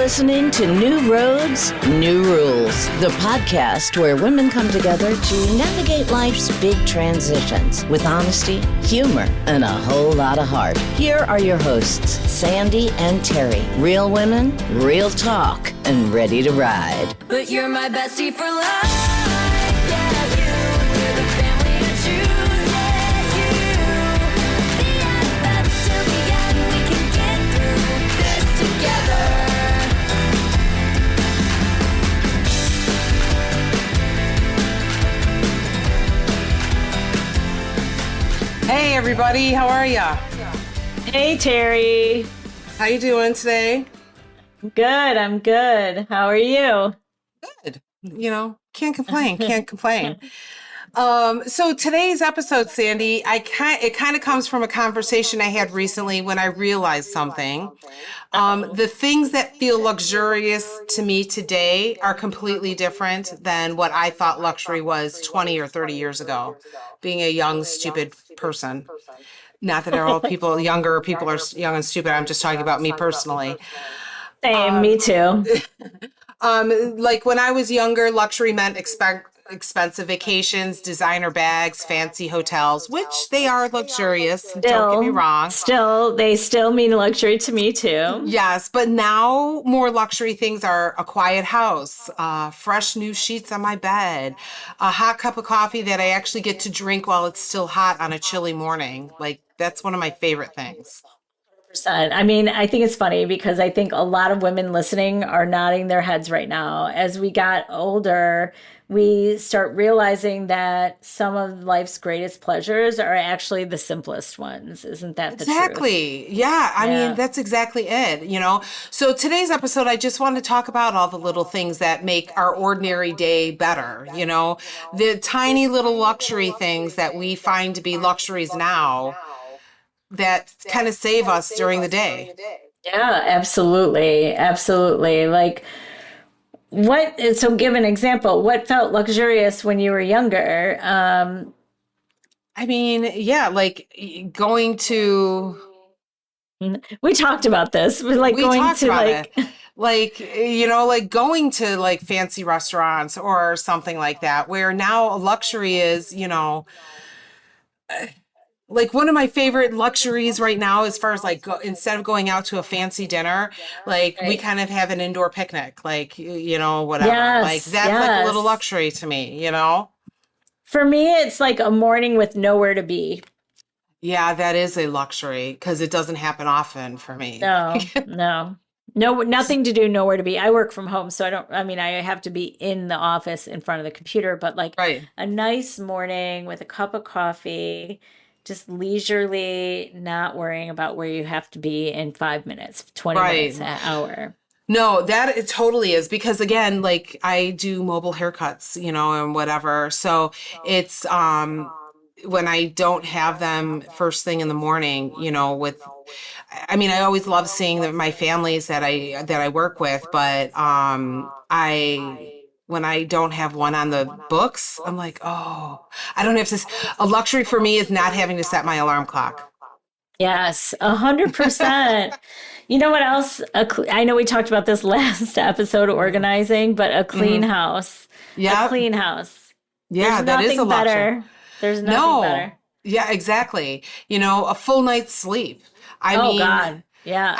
listening to New Roads, New Rules, the podcast where women come together to navigate life's big transitions with honesty, humor, and a whole lot of heart. Here are your hosts, Sandi and Terri. Real women, real talk, and ready to ride. But you're my bestie for life. Yeah, you're the family to choose. Yeah, you. The best till the end. We can get through this together. Hey everybody, how are ya? Hey Terri. How you doing today? Good, I'm good. How are you? Good. Can't complain. So today's episode, Sandi, it kind of comes from a conversation I had recently when I realized something. The things that feel luxurious to me today are completely different than what I thought luxury was 20 or 30 years ago, being a young, stupid person. Not that all people, younger people are young and stupid. I'm just talking about me personally. Same, me too. Like when I was younger, luxury meant expensive vacations, designer bags, fancy hotels, which they are luxurious. Don't get me wrong. They still mean luxury to me too. Yes, but now more luxury things are a quiet house, fresh new sheets on my bed, a hot cup of coffee that I actually get to drink while it's still hot on a chilly morning. Like that's one of my favorite things. I mean, I think it's funny because I think a lot of women listening are nodding their heads right now. As we got older, we start realizing that some of life's greatest pleasures are actually the simplest ones. Isn't that the truth? Exactly. Yeah. I mean, that's exactly it, So today's episode, I just want to talk about all the little things that make our ordinary day better, the tiny little luxury things that we find to be luxuries now that kind of save us during the day. Yeah, absolutely. Absolutely. Like so give an example, what felt luxurious when you were younger? I mean, yeah, like going to... We talked about this. Like going to going to like fancy restaurants or something like that, where now luxury is, like one of my favorite luxuries right now, as far as like instead of going out to a fancy dinner, like we kind of have an indoor picnic, like, whatever. Yes, like that's like a little luxury to me, For me, it's like a morning with nowhere to be. Yeah, that is a luxury because it doesn't happen often for me. No, nothing to do, nowhere to be. I work from home, so I have to be in the office in front of the computer, but like a nice morning with a cup of coffee, just leisurely, not worrying about where you have to be in 5 minutes, 20 minutes, an hour. No, that it totally is because again, like I do mobile haircuts, and whatever. So it's when I don't have them first thing in the morning, I always love seeing my families that I work with, but when I don't have one on the books, I'm like, oh, I don't have to. A luxury for me is not having to set my alarm clock. Yes, 100%. You know what else? I know we talked about this last episode, organizing, but a clean house. Yeah. A clean house. Yeah, that is a luxury. Better. There's nothing better. Yeah, exactly. A full night's sleep. God. Yeah.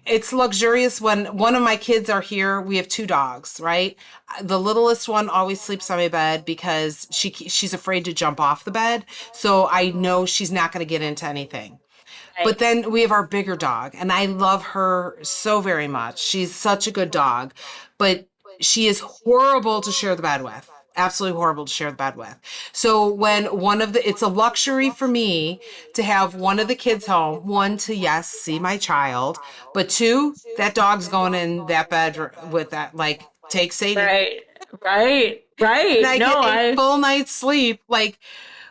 It's luxurious when one of my kids are here. We have 2 dogs, right? The littlest one always sleeps on my bed because she's afraid to jump off the bed. So I know she's not going to get into anything. Right. But then we have our bigger dog, and I love her so very much. She's such a good dog, but she is horrible to share the bed with. Absolutely horrible to share the bed with. So when it's a luxury for me to have one of the kids home, one to, yes, see my child, but 2, that dog's going in that bed with that, like, take Sadie. Right. And I get a full night's sleep, like,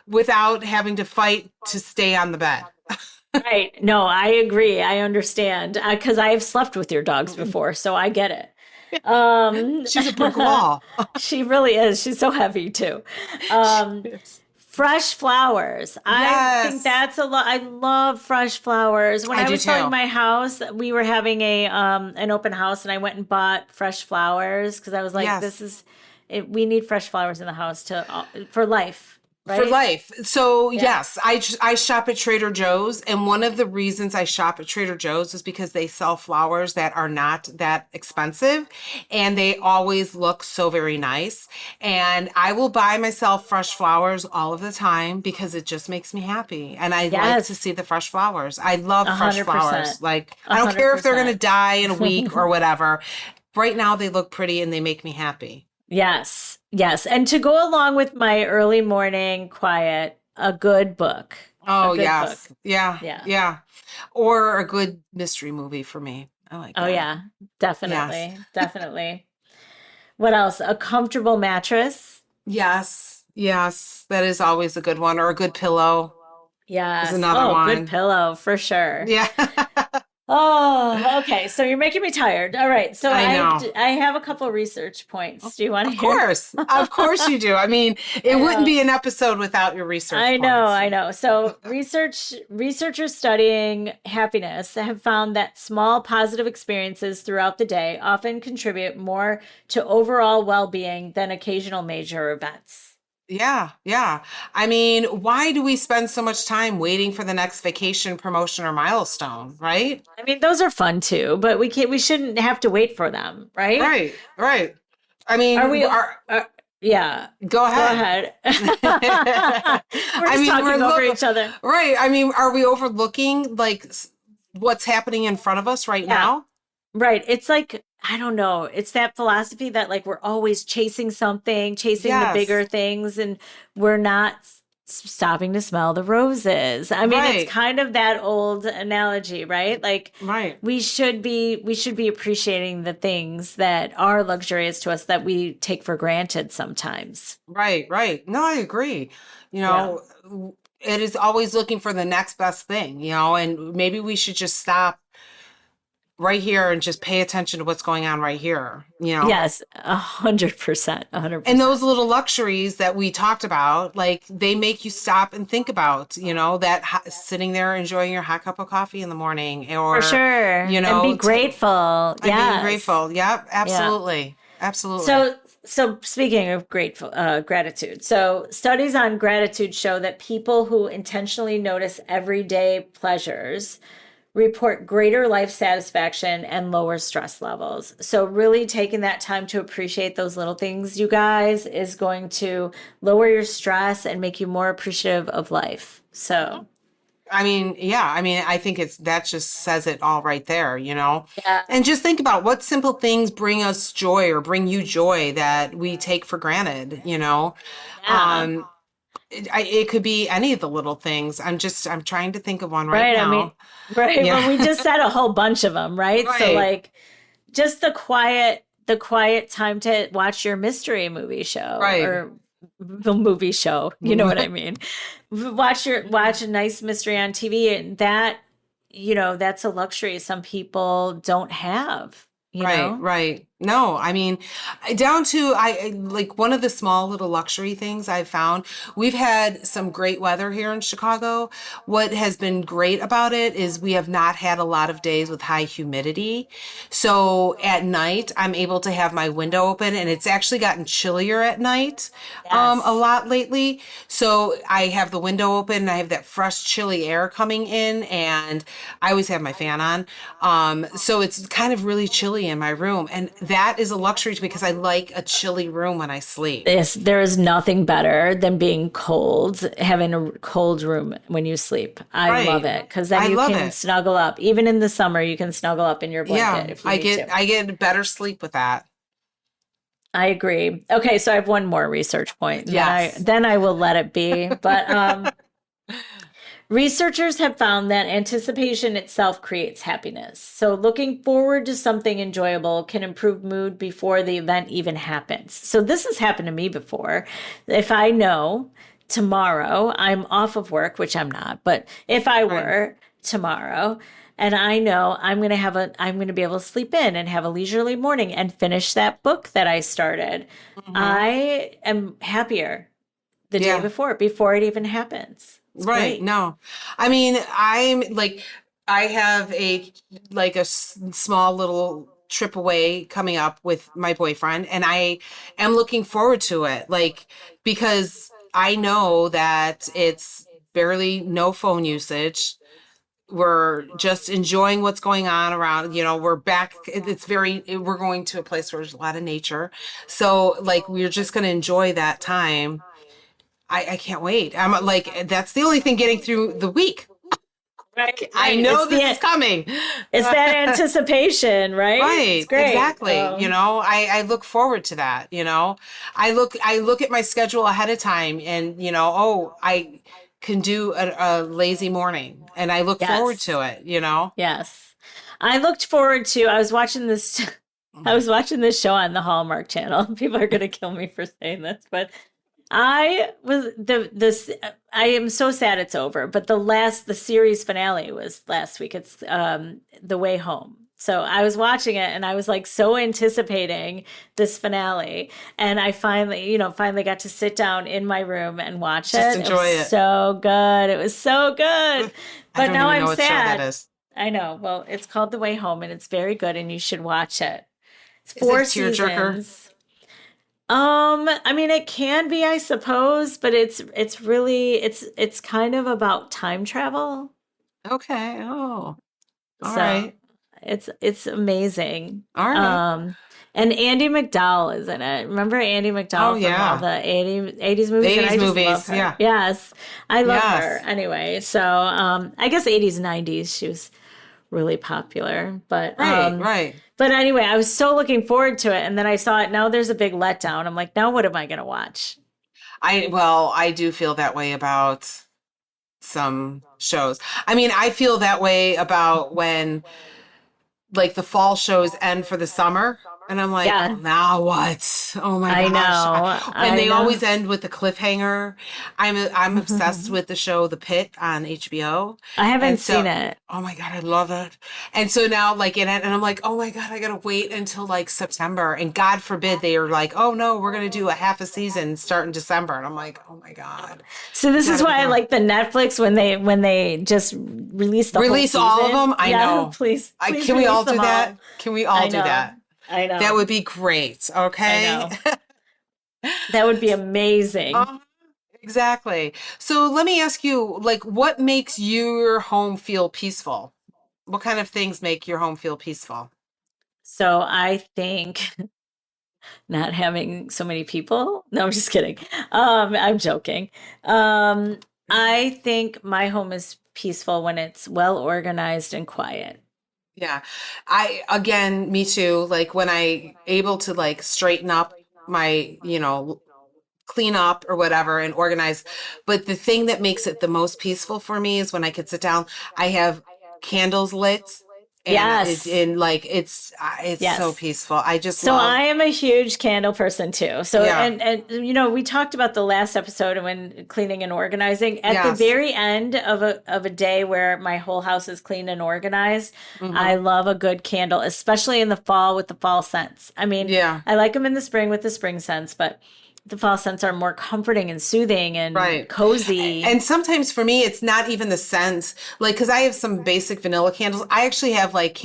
without having to fight to stay on the bed. Right. No, I agree. I understand. Because I have slept with your dogs before, so I get it. She's a brick wall. She really is. She's so heavy too. Fresh flowers. I think that's a lot. I love fresh flowers. When I was selling my house, we were having an open house, and I went and bought fresh flowers because I was like, "This is it. We need fresh flowers in the house for life." Right? For life. So yes, I shop at Trader Joe's, and one of the reasons I shop at Trader Joe's is because they sell flowers that are not that expensive, and they always look so very nice. And I will buy myself fresh flowers all of the time because it just makes me happy, and I like to see the fresh flowers. I love fresh 100%. flowers. Like, I don't care if they're going to die in a week or whatever. Right now they look pretty and they make me happy. Yes. Yes. And to go along with my early morning quiet, a good book. Oh, yes. Book. Yeah. Or a good mystery movie for me. I like that. Oh, yeah. Definitely. Yes. Definitely. What else? A comfortable mattress. Yes. That is always a good one. Or a good pillow. Yes. Is another one. Good pillow for sure. Yeah. Oh, okay. So you're making me tired. All right. So I have a couple research points. Do you want to hear? Of course you do. I mean, it wouldn't be an episode without your research points. I know. So researchers studying happiness have found that small positive experiences throughout the day often contribute more to overall well-being than occasional major events. Yeah. I mean, why do we spend so much time waiting for the next vacation, promotion, or milestone, right? I mean, those are fun too, but we shouldn't have to wait for them, right? Right. I mean, yeah. Go ahead. We're just talking over each other. Right. I mean, are we overlooking like what's happening in front of us right now? Right. It's like, I don't know. It's that philosophy that like we're always chasing something, the bigger things, and we're not stopping to smell the roses. I mean, it's kind of that old analogy, right? Like, we should be appreciating the things that are luxurious to us that we take for granted sometimes. Right. No, I agree. You know, it is always looking for the next best thing, you know, and maybe we should just stop right here and just pay attention to what's going on right here, you know? Yes, 100%. And those little luxuries that we talked about, like they make you stop and think about, you know, that sitting there enjoying your hot cup of coffee in the morning, or for sure, you know, and be grateful. Being grateful. Yep, absolutely. Yeah. Absolutely. So speaking of gratitude, so studies on gratitude show that people who intentionally notice everyday pleasures report greater life satisfaction and lower stress levels. So really taking that time to appreciate those little things, you guys, is going to lower your stress and make you more appreciative of life. So I mean, I think that just says it all right there, you know? Yeah. And just think about what simple things bring us joy or bring you joy that we take for granted, you know? Yeah. It could be any of the little things. I'm trying to think of one right now. I mean, yeah. Well, we just said a whole bunch of them, right? So like just the quiet time to watch your mystery movie show, or the movie show. You know what I mean? Watch a nice mystery on TV, and that, you know, that's a luxury some people don't have. You know? Right. No, I mean, down to like one of the small little luxury things I've found. We've had some great weather here in Chicago. What has been great about it is we have not had a lot of days with high humidity. So at night, I'm able to have my window open, and it's actually gotten chillier at night a lot lately. So I have the window open and I have that fresh, chilly air coming in, and I always have my fan on. So it's kind of really chilly in my room, and that is a luxury to me because I like a chilly room when I sleep. Yes, there is nothing better than being cold, having a cold room when you sleep. I love it because then you can snuggle up. Even in the summer, you can snuggle up in your blanket if you need to. I get better sleep with that. I agree. Okay, so I have one more research point. Yes. Then I will let it be. But researchers have found that anticipation itself creates happiness. So looking forward to something enjoyable can improve mood before the event even happens. So this has happened to me before. If I know tomorrow I'm off of work, which I'm not, but if I were tomorrow, and I know I'm going to be able to sleep in and have a leisurely morning and finish that book that I started, I am happier the day before it even happens. It's right. great. No, I mean, I have a small little trip away coming up with my boyfriend, and I am looking forward to it. Like, because I know that it's barely no phone usage. We're just enjoying what's going on around, we're back. We're going to a place where there's a lot of nature. So like, we're just going to enjoy that time. I can't wait. I'm like, that's the only thing getting through the week. Right. I know this is coming. It's that anticipation, right? Right. It's great. Exactly. I look forward to that. I look at my schedule ahead of time, and I can do a lazy morning, and I look forward to it. Yes. I looked forward to. I was watching this show on the Hallmark Channel. People are going to kill me for saying this, but I am so sad it's over, but the series finale was last week. It's The Way Home. So I was watching it, and I was like so anticipating this finale, and I finally got to sit down in my room and watch Just it. Enjoy it. So good. It was so good. But now I'm sad. What show that is. I know. Well, it's called The Way Home, and it's very good, and you should watch it. It's Is 4 it tearjerker? seasons. I mean, it can be, I suppose, but it's really it's kind of about time travel. Okay. Oh, all So right. it's amazing. All right. And Andy McDowell is in it. Remember Andy McDowell from all the 80s movies? 80s I just movies, love her. yeah. Yes, I love Yes. her. Anyway, so I guess 80s, 90s, she was really popular. But Right. But anyway, I was so looking forward to it, and then I saw it. Now there's a big letdown. I'm like, now what am I going to watch? I do feel that way about some shows. I mean, I feel that way about when like the fall shows end for the summer, and I'm like, now what? Oh my gosh. And they always end with the cliffhanger. I'm obsessed with the show The Pit on HBO. I haven't seen it. Oh my God, I love it. And so now and I'm like, oh my God, I gotta wait until like September. And God forbid they are like, oh no, we're gonna do a half a season start in December. And I'm like, oh my God. So this is why I like the Netflix when they just release whole season. All of them. I know. Please can we all do that? Can we all do that? I know. That would be great. Okay. I know. That would be amazing. Exactly. So let me ask you, like, what makes your home feel peaceful? What kind of things make your home feel peaceful? So I think not having so many people. No, I'm just kidding. I'm joking. I think my home is peaceful when it's well organized and quiet. Yeah. Me too. Like when I able to like straighten up my, clean up or whatever and organize. But the thing that makes it the most peaceful for me is when I could sit down, I have candles lit. And it's so peaceful. I am a huge candle person too. So, and we talked about the last episode when cleaning and organizing at the very end of a day where my whole house is clean and organized. Mm-hmm. I love a good candle, especially in the fall with the fall scents. I mean, I like them in the spring with the spring scents, but the fall scents are more comforting and soothing and cozy. And sometimes for me, it's not even the scent. Like, because I have some basic vanilla candles. I actually have like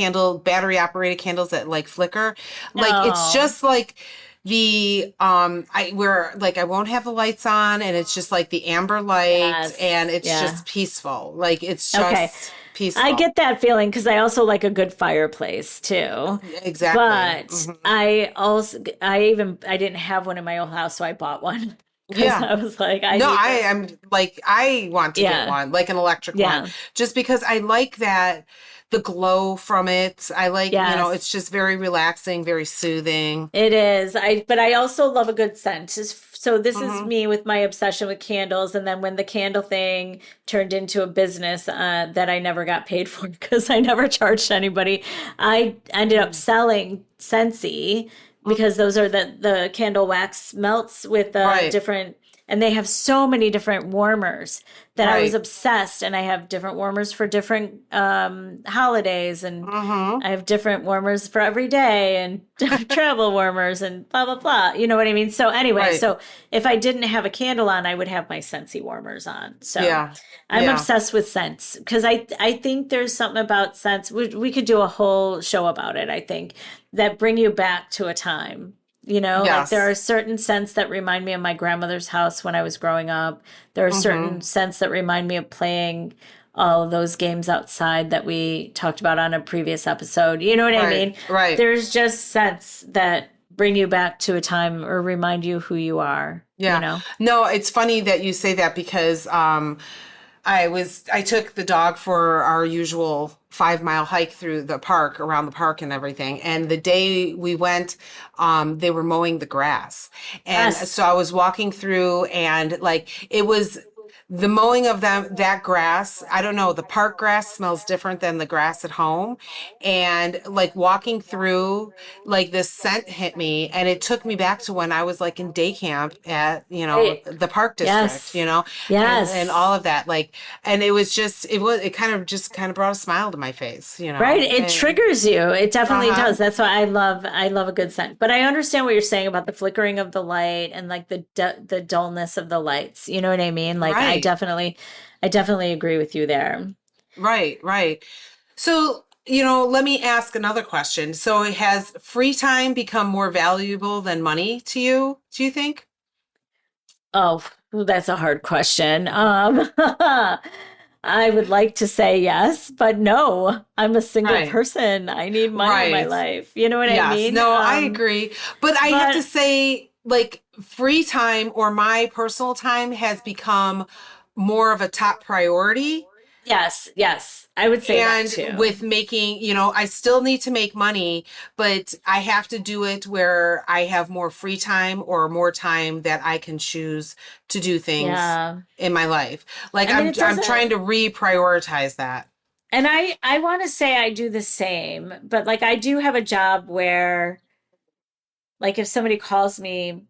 battery operated candles that like flicker. Like, it's just like the, I won't have the lights on, and it's just like the amber light, and it's just peaceful. Like, it's just peaceful. I get that feeling because I also like a good fireplace too. Exactly. But I didn't have one in my old house, so I bought one. Yeah. I was like, I want to get one, like an electric one, just because I like that. The glow from it. I like, it's just very relaxing, very soothing. It is. But I also love a good scent. So this is me with my obsession with candles. And then when the candle thing turned into a business that I never got paid for because I never charged anybody, I ended up selling Scentsy because those are the candle wax melts with different and they have so many different warmers that I was Right. obsessed. And I have different warmers for different holidays, and I have different warmers for every day, and travel warmers, and blah blah blah. You know what I mean? So anyway, Right. so if I didn't have a candle on, I would have my Scentsy warmers on. So Yeah. I'm Yeah. obsessed with scents because I think there's something about scents. We could do a whole show about it, I think, that bring you back to a time. You know, like there Yes. are certain scents that remind me of my grandmother's house when I was growing up. There are certain scents that remind me of playing all of those games outside that we talked about on a previous episode. You know what I Right. mean? Right. There's just scents that bring you back to a time or remind you who you are, you Yeah. know? No, it's funny that you say that because I took the dog for our usual 5 mile hike through the park, around the park and everything. And the day we went, they were mowing the grass. And so Yes. I was walking through, and like it was the mowing of that grass. I don't know, the park grass smells different than the grass at home. And like walking through, like this scent hit me, and it took me back to when I was like in day camp at, Right. the park district, Yes. and all Yes. of that. Like, and it kind of brought a smile to my face, Right. It and triggers you. It definitely uh-huh. does. That's why I love a good scent. But I understand what you're saying about the flickering of the light and like the dullness of the lights. You know what I mean? Like Right. I definitely agree with you there. Right, right. So, let me ask another question. So, has free time become more valuable than money to you, do you think? Oh, well, that's a hard question. I would like to say yes, but no. I'm a single Right. person. I need money in my Right. life. You know what I Yes. mean? No, I agree. But I have to But say, like, free time or my personal time has become more of a top priority. yes, yes, I would say that And too. with making, I still need to make money, but I have to do it where I have more free time or more time that I can choose to do things Yeah. in my life. Like I mean, I'm trying to reprioritize that. and I want to say I do the same, but like I do have a job where like if somebody calls me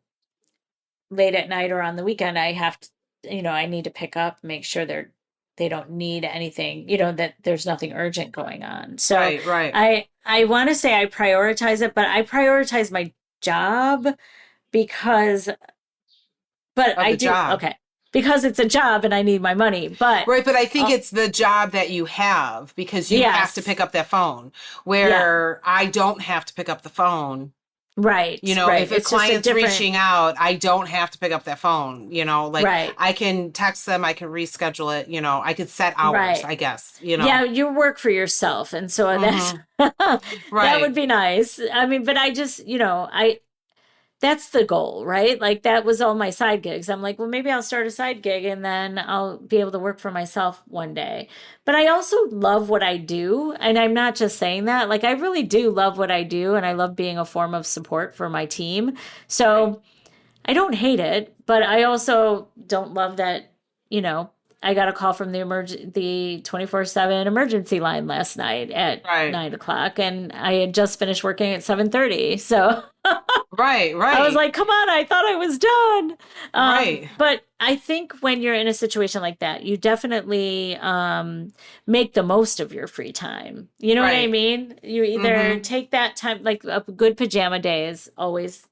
late at night or on the weekend, I have to, I need to pick up, make sure they don't need anything, that there's nothing urgent going on. So Right, right. I want to say I prioritize it, but I prioritize my job because but Of I the do job. okay. Because it's a job and I need my money. But Right, but I think uh, it's the job that you have because you have to yes. pick up that phone Yeah. where I don't have to pick up the phone. Right, right. If a It's just a client's different reaching out, I don't have to pick up that phone. Like right. I can text them, I can reschedule it, I could set hours, Right. I guess, Yeah, you work for yourself, and so that's hmm that would Right. be nice. I mean, but I just, I that's the goal, right? Like that was all my side gigs. I'm like, well, maybe I'll start a side gig and then I'll be able to work for myself one day. But I also love what I do, and I'm not just saying that. Like I really do love what I do, and I love being a form of support for my team. Right. So I don't hate it, but I also don't love that, you know, I got a call from the 24/7 emergency line last night at Right. 9 o'clock, and I had just finished working at 7:30. So Right. I was Right. like, come on, I thought I was done. Right. But I think when you're in a situation like that, you definitely make the most of your free time. You know what I Right. mean? You either hmm take that time, like a good pajama day is always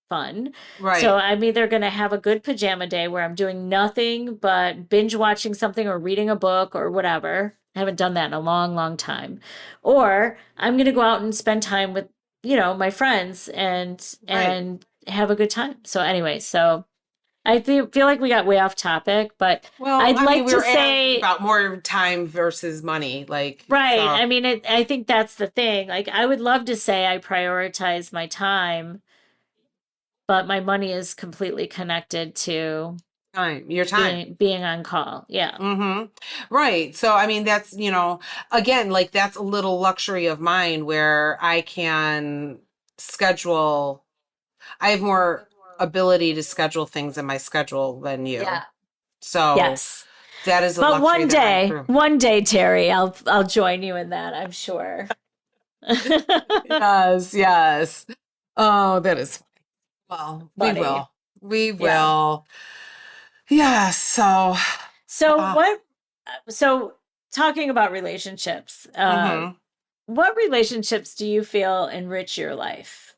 fun. So Right. I'm either going to have a good pajama day where I'm doing nothing but binge watching something or reading a book or whatever. I haven't done that in a long, long time. Or I'm going to go out and spend time with, my friends Right. and have a good time. So anyway, so I feel like we got way off topic, but Well, I'd I mean, like we to were asking say about more time versus money, like, right. so. I mean, I think that's the thing. Like I would love to say I prioritize my time, but my money is completely connected to Your time. being on call. Yeah. Mm-hmm. Right. So, I mean, that's, again, like that's a little luxury of mine where I can schedule, I have more ability to schedule things in my schedule than you. Yeah. So Yes. that is a But luxury that I accrue. one day, Terry, I'll join you in that, I'm sure. Yes, yes. Oh, that is, well, we Funny. will. We Yeah. will. Yeah. So, So so talking about relationships, mhm. what relationships do you feel enrich your life?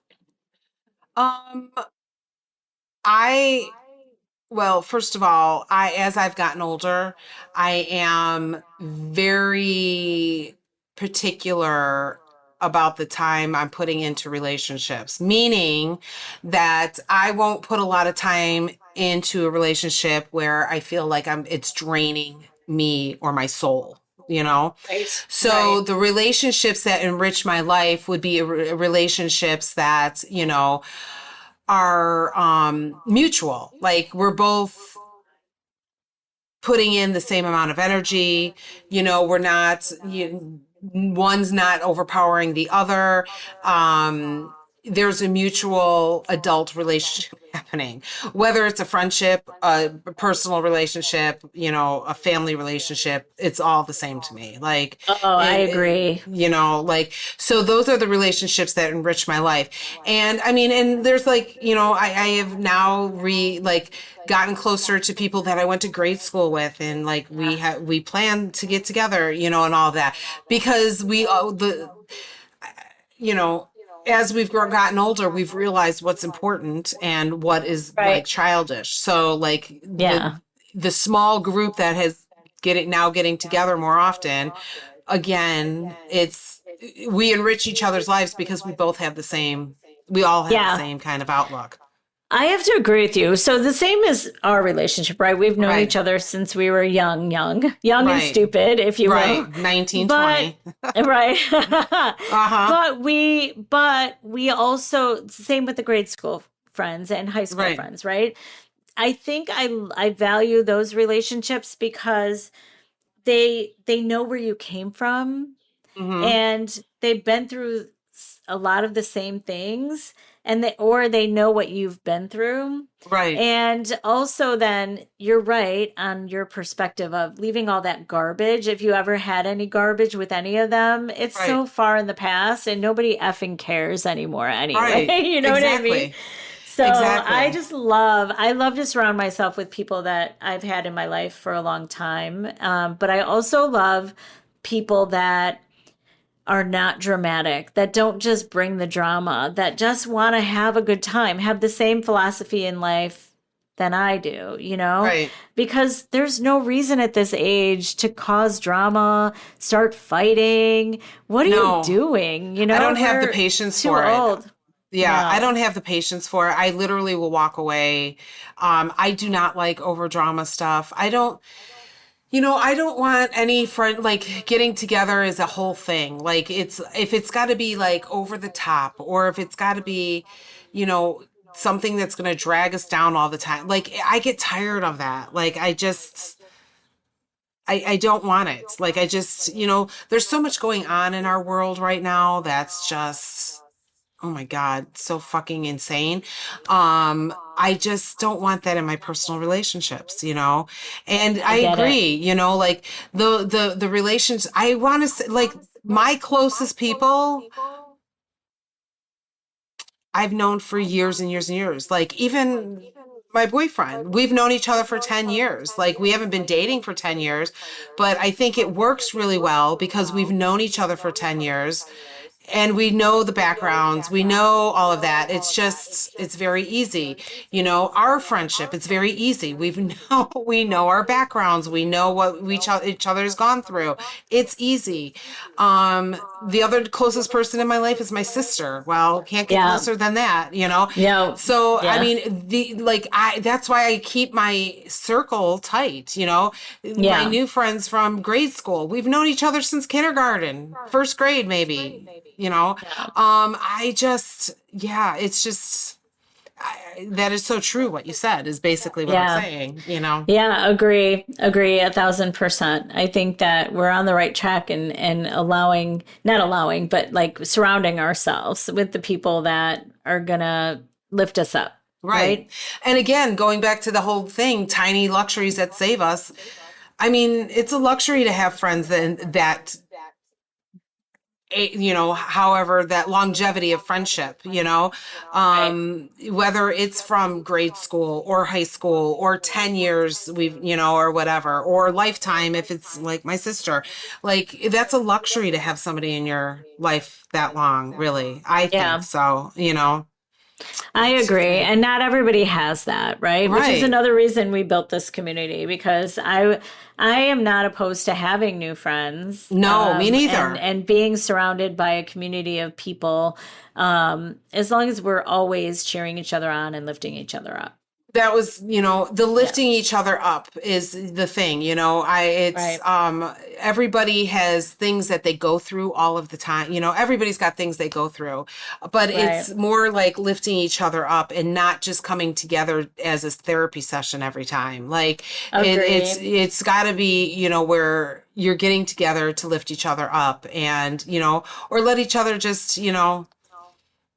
um, I, well, first of all, as I've gotten older, I am very particular about the time I'm putting into relationships, meaning that I won't put a lot of time into a relationship where I feel like it's draining me or my soul, you know? Right. So the relationships that enrich my life would be relationships that, are mutual. Like we're both putting in the same amount of energy. We're not, one's not overpowering the other. There's a mutual adult relationship happening, whether it's a friendship, a personal relationship, a family relationship. It's all the same to me. Like, Oh, I agree. like, so those are the relationships that enrich my life. And I mean, and there's like, I have now gotten closer to people that I went to grade school with, and like we plan to get together, and all that, because you know as we've gotten older, we've realized what's important and what is like Right. childish. So like Yeah. the small group that has getting together more often, again, we enrich each other's lives because we all have the Yeah. same kind of outlook. I have to agree with you. So the same as our relationship, right? We've known Right. each other since we were young and Right. stupid, if you Right. will. 1920. But right. Uh-huh. But we also, same with the grade school friends and high school Right. friends, right? I think I value those relationships because they know where you came from, Mm-hmm. and they've been through a lot of the same things, and they know what you've been through. Right. And also, then you're right on your perspective of leaving all that garbage. If you ever had any garbage with any of them, it's Right. so far in the past and nobody effing cares anymore anyway. Right. You know what I mean? Exactly. So Exactly. I love to surround myself with people that I've had in my life for a long time. But I also love people that are not dramatic, that don't just bring the drama, that just want to have a good time, have the same philosophy in life than I do, Right. because there's no reason at this age to cause drama, start fighting. What are you No, doing? I don't have the We're patience too for it. old. Yeah, I No. don't have the patience for it. I literally will walk away. I do not like over drama stuff. I don't want any friend like getting together as a whole thing. Like if it's got to be like over the top, or if it's got to be, you know, something that's going to drag us down all the time. Like I get tired of that. Like I don't want it. Like I just, there's so much going on in our world right now that's just, oh my God, so fucking insane. I just don't want that in my personal relationships. And I I get it. agree, like the relations, I want to say, like my closest people I've known for years and years and years. Like even my boyfriend, we've known each other for 10 years. Like we haven't been dating for 10 years, but I think it works really well because we've known each other for 10 years, and we know the backgrounds, we know all of that. It's very easy. Our friendship, it's very easy. We know our backgrounds, we know what each other's gone through. It's easy. The other closest person in my life is my sister. Well, can't get Yeah. closer than that. No. So I Yeah. mean, that's why I keep my circle tight. My Yeah. new friends from grade school, we've known each other since kindergarten, first grade maybe. Yeah. It's just, that is so true. What you said is basically what I'm Yeah. saying. Yeah, agree 1,000%. I think that we're on the right track, and not allowing, but like surrounding ourselves with the people that are gonna lift us up, Right. right? And again, going back to the whole thing, tiny luxuries that save us. I mean, it's a luxury to have friends that however, that longevity of friendship, Right. whether it's from grade school or high school or 10 years, or whatever, or lifetime, if it's like my sister, like that's a luxury to have somebody in your life that long, really. I think Yeah. so, I it's just agree. like, And not everybody has that, right? Which is right. another reason we built this community because I am not opposed to having new friends No, me and neither. being surrounded by a community of people as long as we're always cheering each other on and lifting each other up. That was, the Yeah. lifting each other up is the thing, it's Right. everybody has things that they go through all of the time. Everybody's got things they go through, but Right. it's more like lifting each other up and not just coming together as a therapy session every time. Like Agree. it's got to be, where you're getting together to lift each other up and, or let each other just,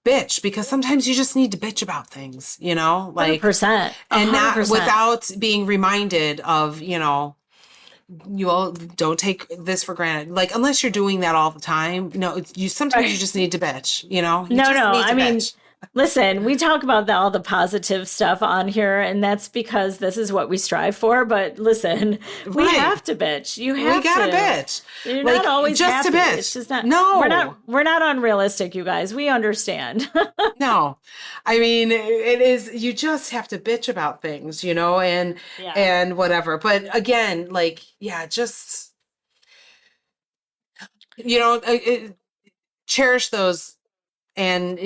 bitch, because sometimes you just need to bitch about things, like 100%. and not 100%. without being reminded of, you all don't take this for granted. Like, unless you're doing that all the time, you sometimes you Right. just need to bitch, you No, just no. need I to mean, bitch. listen, we talk about all the positive stuff on here, and that's because this is what we strive for. But listen, we Right. have to bitch. You We have gotta to. bitch. You're not Like, always just to happy. It's bitch. just not. No. We're not unrealistic, you guys. We understand. No. I mean, it is, you just have to bitch about things, and Yeah. whatever. But again, like, yeah, just, cherish those and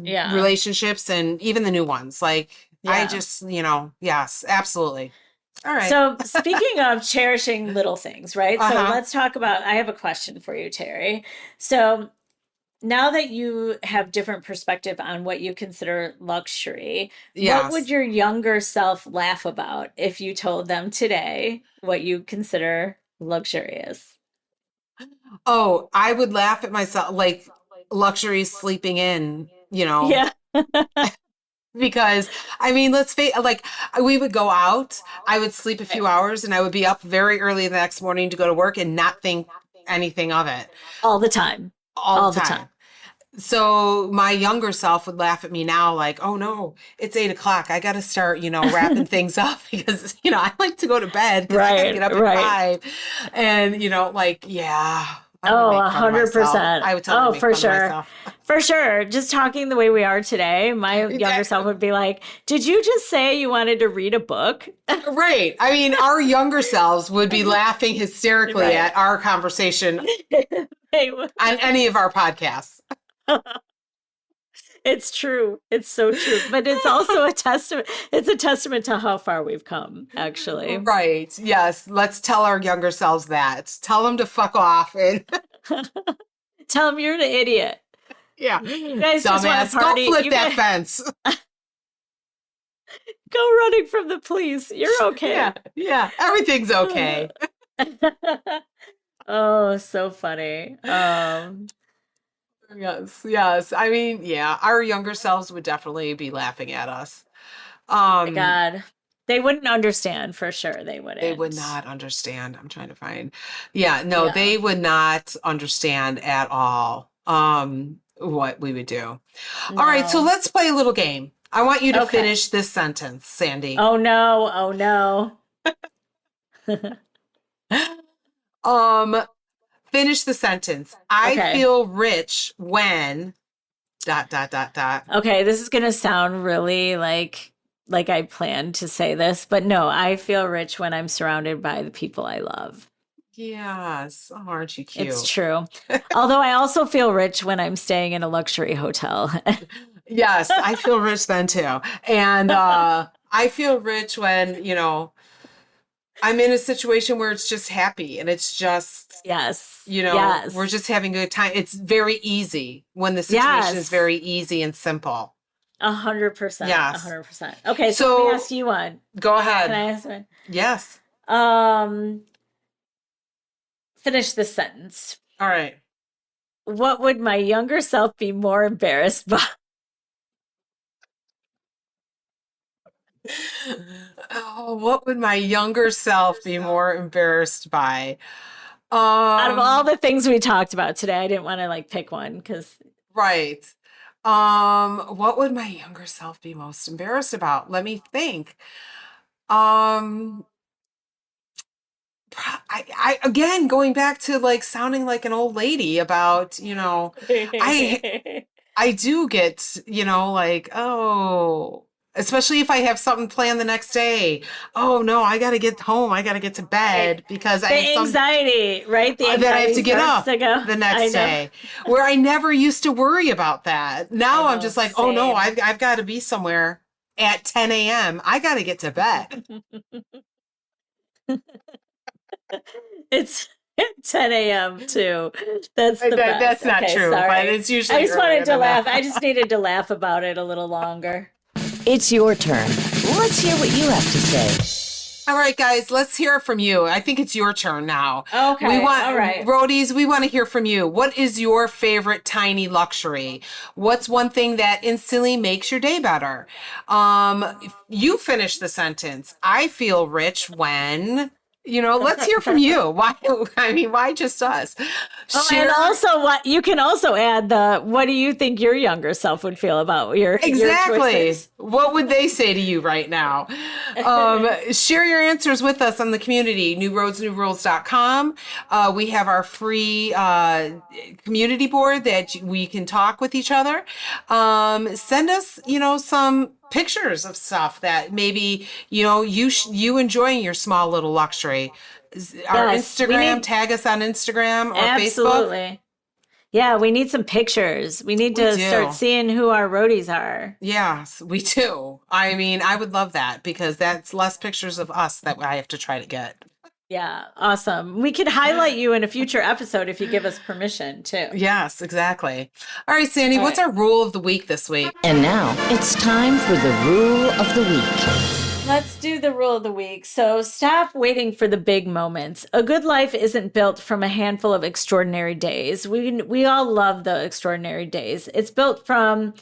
Yeah. relationships and even the new ones. Like, I Yeah. just, yes, absolutely. All right. So, speaking of cherishing little things, right? So, Uh-huh. let's talk about. I have a question for you, Terry. So, now that you have different perspective on what you consider luxury, what would Yes. your younger self laugh about if you told them today what you consider luxurious? Oh, I would laugh at myself, like luxury sleeping in, Yeah. because I mean, let's face, like, we would go out, I would sleep a few Right. hours and I would be up very early the next morning to go to work and not think anything of it All the time. all the All the time. time. So my younger self would laugh at me now, like, oh no, it's 8 o'clock. I got to start, wrapping things up because, I like to go to bed because I got to Right. get up at Right. 5. And, like, yeah, I would Oh, make a fun of hundred myself. percent. I would totally Oh, make for fun of sure. myself. For sure. Just talking the way we are today, my younger self That- would be like, "Did you just say you wanted to read a book?" right. I mean, our younger selves would be laughing hysterically Right. at our conversation They would. on any of our podcasts. It's true. It's so true. But it's also a testament. It's a testament to how far we've come, actually. Right. Yes. Let's tell our younger selves that. Tell them to fuck off and Tell them you're an idiot. yeah. You guys just want to Dumbass, go party. flip You that guys fence. go running from the police. You're Yeah, okay. yeah, everything's okay. Oh, so funny. Yes, yes. I mean, yeah, our younger selves would definitely be laughing at us. My Um, God. They wouldn't understand for sure. They they would wouldn't. not understand. I'm trying to find. Yeah, no, Yeah. they would not understand at all what we would do. All right, so No. let's play a little game. I want you to Okay. finish this sentence, Sandy. Oh no. Oh no. Um, finish the sentence. I Okay. feel rich when dot dot dot dot. Okay, this is gonna sound really like I planned to say this, but no, I feel rich when I'm surrounded by the people I love. Yes. Oh, aren't you It's cute? true. Although I also feel rich when I'm staying in a luxury hotel. Yes, I feel rich then too. And I feel rich when, I'm in a situation where it's just happy and it's just, Yes. we're Yes. just having a good time. It's very easy when the situation is Yes. very easy and simple. 100%. Yes. 100%. Okay, so let me So ask you one. go Can I ahead. ask one? Yes. Um, finish this sentence. All right. What would my younger self be more embarrassed by? Oh, what would my younger self be more embarrassed by? Out of all the things we talked about today, I didn't want to like pick one because. Right. What would my younger self be most embarrassed about? Let me think. Um, I again going back to like sounding like an old lady about, I do get, like, oh, especially if I have something planned the next day. Oh no, I got to get home. I got to get to bed because I have anxiety, right? The anxiety that I have to get up to go. the next day, where I never used to worry about that. Now I'm just like, oh no, I've got to be somewhere at 10 a.m. I got to get to bed. It's 10 a.m. too. That's the best. That's not true, sorry. but it's usually. I just wanted to laugh. I just needed to laugh about it a little longer. It's your turn. Let's hear what you have to say. All right, guys, let's hear it from you. I think it's your turn now. Okay. All right. Roadies, we want to hear from you. What is your favorite tiny luxury? What's one thing that instantly makes your day better? You finish the sentence. I feel rich when... let's hear from you. Why just us? And also, what you can also add what do you think your younger self would feel about your choices? What would they say to you right now? Share your answers with us on the community, newroadsnewrules.com. We have our free community board that we can talk with each other. Send us, some pictures of stuff that maybe you enjoying your small little luxury. Our Instagram, tag us on Instagram or absolutely. Facebook. Yeah, we need some pictures. We need to start seeing who our roadies are. Yes, we do. I would love that because that's less pictures of us that I have to try to get. Yeah, awesome. We could highlight you in a future episode if you give us permission, too. Yes, exactly. All right, Sandy, what's our rule of the week this week? And now it's time for the rule of the week. Let's do the rule of the week. So stop waiting for the big moments. A good life isn't built from a handful of extraordinary days. We all love the extraordinary days. It's built from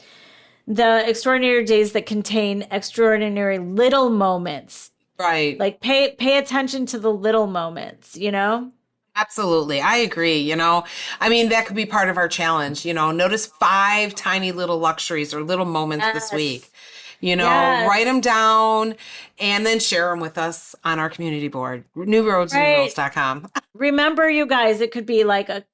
the extraordinary days that contain extraordinary little moments. Right. Like pay attention to the little moments, Absolutely. I agree. That could be part of our challenge. Notice 5 tiny little luxuries or little moments this week. Write them down and then share them with us on our community board, newroadsnewrules.com. Remember, you guys, it could be like a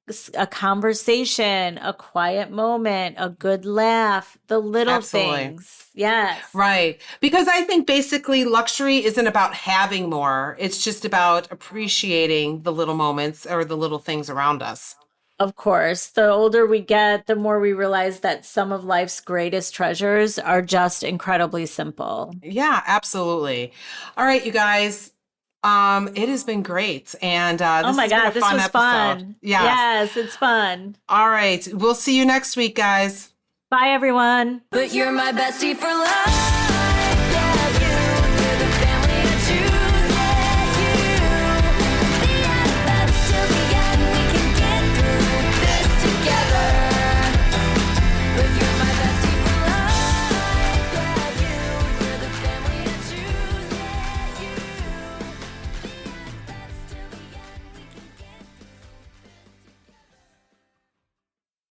conversation, a quiet moment, a good laugh, the little things. Yes. Right. Because I think basically luxury isn't about having more. It's just about appreciating the little moments or the little things around us. Of course, the older we get, the more we realize that some of life's greatest treasures are just incredibly simple. Yeah, absolutely. All right, you guys. It has been great. And this has been a fun episode. Fun. Yes, it's fun. All right. We'll see you next week, guys. Bye, everyone. But you're my bestie for life.